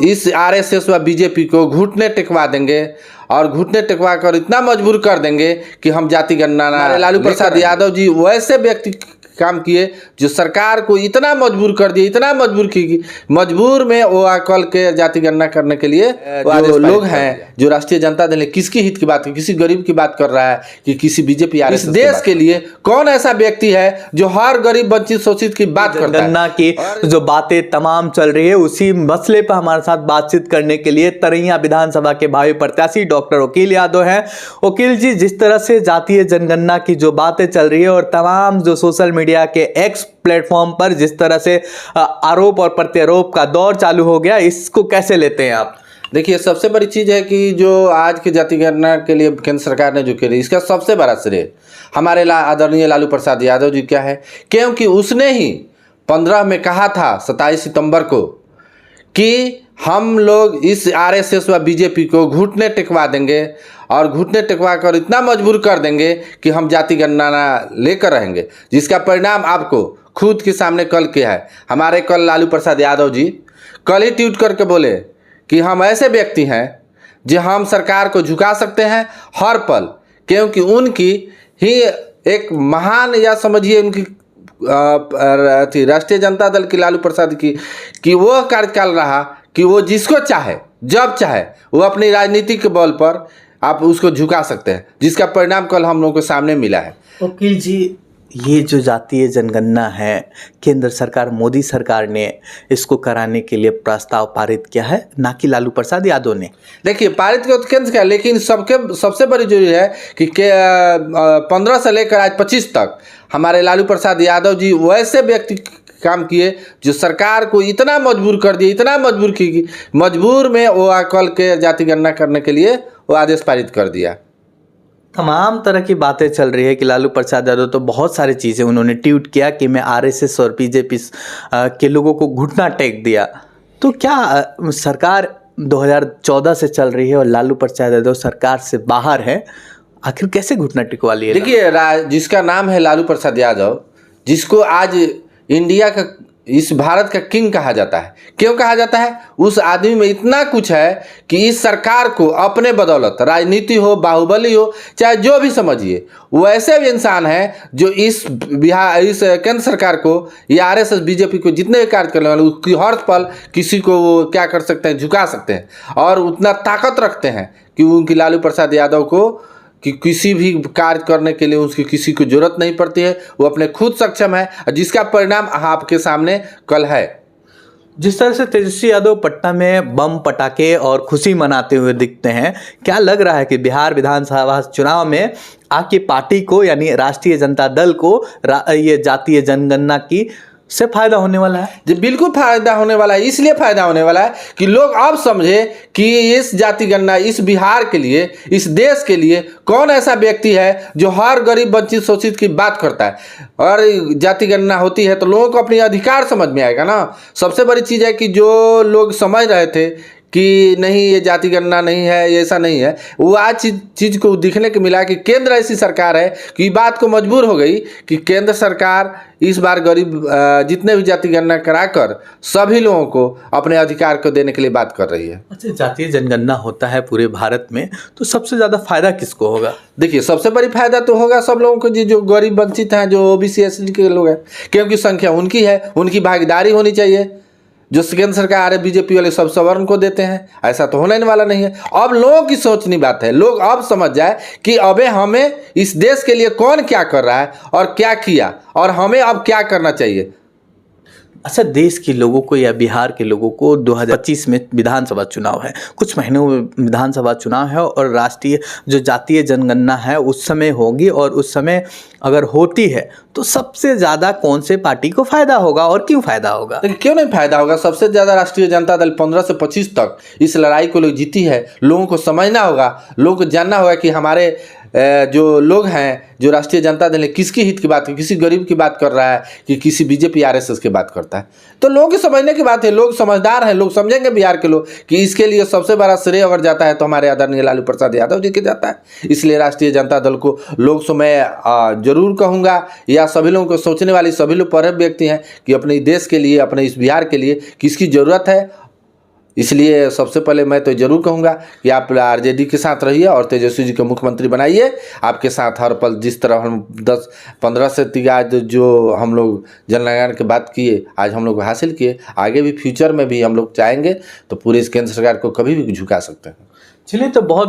इस आरएसएस व बीजेपी को घुटने टेकवा देंगे और घुटने टेकवा कर इतना मजबूर कर देंगे कि हम जाति गणना लालू प्रसाद यादव जी वैसे व्यक्ति काम किए जो सरकार को इतना मजबूर कर दिए, इतना मजबूर की मजबूर में वो कल के जाति गणना करने के लिए जो लोग हैं, जो राष्ट्रीय जनता दल किसकी हित की बात, किसी गरीब की बात कर रहा है कि किसी बीजेपी इस देश के लिए कौन ऐसा व्यक्ति है जो हर गरीब वंचित शोषित की बात करता है। गणना की जो बातें तमाम चल रही है उसी मसले पर हमारे साथ बातचीत करने के लिए तरैया विधानसभा के भावी प्रत्याशी डॉक्टर वकील यादव हैं। वकील जी, जिस तरह से जातीय जनगणना की जो बातें चल रही है और तमाम जो सोशल मीडिया के एक्स प्लेटफॉर्म पर जिस तरह से आरोप और प्रत्यारोप का दौर चालू हो गया, इसको कैसे लेते हैं आप? देखिए, सबसे बड़ी चीज़ है कि जो आज की जाति गणना के लिए केंद्र सरकार ने जो करी, इसका सबसे बड़ा श्रेय हमारे आदरणीय लालू प्रसाद यादव जी क्या है, क्योंकि उसने ही 15 में कहा था 27 सितंबर को कि हम लोग इस आरएसएस व बीजेपी को घुटने टेकवा देंगे और घुटने टेकवा कर इतना मजबूर कर देंगे कि हम जाति गणना लेकर रहेंगे, जिसका परिणाम आपको खुद के सामने कल किया है। हमारे कल लालू प्रसाद यादव जी कल ही ट्वीट करके बोले कि हम ऐसे व्यक्ति हैं जो हम सरकार को झुका सकते हैं हर पल, क्योंकि उनकी ही एक महान या समझिए उनकी राष्ट्रीय जनता दल की लालू प्रसाद की कि वो कार्यकाल रहा कि वो जिसको चाहे जब चाहे वो अपनी राजनीति के बल पर आप उसको झुका सकते हैं, जिसका परिणाम कल हम लोगों के सामने मिला है। वकील जी, ये जो जातीय जनगणना है, केंद्र सरकार मोदी सरकार ने इसको कराने के लिए प्रस्ताव पारित किया है, ना कि लालू प्रसाद यादव ने। देखिए, पारित किया तो केंद्र का, लेकिन सबसे बड़ी जरूरी है कि 15 से लेकर आज 25 तक हमारे लालू प्रसाद यादव जी वैसे व्यक्ति काम किए जो सरकार को इतना मजबूर कर दिए, इतना मजबूर की मजबूर में वो कल के जाति गणना करने के लिए वो आदेश पारित कर दिया। तमाम तरह की बातें चल रही है कि लालू प्रसाद यादव तो बहुत सारी चीज़ें उन्होंने ट्वीट किया कि मैं आरएसएस और बीजेपी के लोगों को घुटना टेक दिया। तो क्या सरकार 2014 से चल रही है और लालू प्रसाद यादव सरकार से बाहर है, आखिर कैसे घुटना टिकवा लिए? देखिए, जिसका नाम है लालू प्रसाद यादव, जिसको आज इंडिया का, इस भारत का किंग कहा जाता है, क्यों कहा जाता है? उस आदमी में इतना कुछ है कि इस सरकार को अपने बदौलत, राजनीति हो, बाहुबली हो, चाहे जो भी समझिए, वो ऐसे भी इंसान है जो इस केंद्र सरकार को या आरएसएस बीजेपी को जितने भी कार्य करने वाले उसकी हर पल किसी को वो क्या कर सकते हैं, झुका सकते हैं, और उतना ताकत रखते हैं कि उनकी लालू प्रसाद यादव को कि किसी भी कार्य करने के लिए उसकी किसी को जरूरत नहीं पड़ती है, वो अपने खुद सक्षम है, जिसका परिणाम आपके सामने कल है। जिस तरह से तेजस्वी यादव पटना में बम पटाखे और खुशी मनाते हुए दिखते हैं, क्या लग रहा है कि बिहार विधानसभा चुनाव में आपकी पार्टी को यानी राष्ट्रीय जनता दल को ये जातीय जनगणना की से फायदा होने वाला है? जी बिल्कुल फायदा होने वाला है। इसलिए फायदा होने वाला है कि लोग अब समझे कि इस जाति गणना, इस बिहार के लिए, इस देश के लिए कौन ऐसा व्यक्ति है जो हर गरीब वंचित शोषित की बात करता है। और जाति गणना होती है तो लोगों को अपनी अधिकार समझ में आएगा ना। सबसे बड़ी चीज़ है कि जो लोग समझ रहे थे कि नहीं ये जाति गणना नहीं है, ये ऐसा नहीं है, वो आज चीज़ को दिखने को मिला कि केंद्र ऐसी सरकार है कि बात को मजबूर हो गई कि केंद्र सरकार इस बार गरीब जितने भी जाति गणना कराकर सभी लोगों को अपने अधिकार को देने के लिए बात कर रही है। अच्छा, जातीय जनगणना होता है पूरे भारत में, तो सबसे ज़्यादा फायदा किसको होगा? देखिए, सबसे बड़ी फायदा तो होगा सब लोगों को, जो गरीब वंचित हैं, जो ओबीसी एससी के लोग हैं, क्योंकि संख्या उनकी है, उनकी भागीदारी होनी चाहिए। जो केंद्र सरकार है बीजेपी वाले सब सवर्ण को देते हैं, ऐसा तो होने वाला नहीं है। अब लोगों की सोचनी बात है, लोग अब समझ जाए कि अबे हमें इस देश के लिए कौन क्या कर रहा है और क्या किया और हमें अब क्या करना चाहिए। अच्छा, देश के लोगों को या बिहार के लोगों को 2025 में विधानसभा चुनाव है, कुछ महीनों में विधानसभा चुनाव है और राष्ट्रीय जो जातीय जनगणना है उस समय होगी, और उस समय अगर होती है तो सबसे ज़्यादा कौन से पार्टी को फायदा होगा और क्यों फायदा होगा? क्यों नहीं फायदा होगा? सबसे ज़्यादा राष्ट्रीय जनता दल 15 से 25 तक इस लड़ाई को लोग जीती है। लोगों को समझना होगा, लोगों को जानना होगा कि हमारे जो लोग हैं, जो राष्ट्रीय जनता दल है, किसकी हित की बात, किसी गरीब की बात कर रहा है कि किसी बीजेपी आरएसएस की बात करता है। तो लोगों की समझने की बात है, लोग समझदार हैं, लोग समझेंगे बिहार के लोग कि इसके लिए सबसे बड़ा श्रेय अगर जाता है तो हमारे आदरणीय लालू प्रसाद यादव जी के जाता है। इसलिए राष्ट्रीय जनता दल को लोग से मैं जरूर कहूँगा, या सभी लोगों को सोचने वाली सभी लोग पढ़े व्यक्ति हैं कि अपने देश के लिए, अपने इस बिहार के लिए किसकी ज़रूरत है, इसलिए सबसे पहले मैं तो जरूर कहूँगा कि आप आरजेडी के साथ रहिए और तेजस्वी जी को मुख्यमंत्री बनाइए। आपके साथ हर पल जिस तरह हम 10-15 से आज जो हम लोग जनगणना की बात किए, आज हम लोग हासिल किए, आगे भी फ्यूचर में भी हम लोग चाहेंगे तो पूरे इस केंद्र सरकार को कभी भी झुका सकते हैं। चलिए, तो बहुत बहुत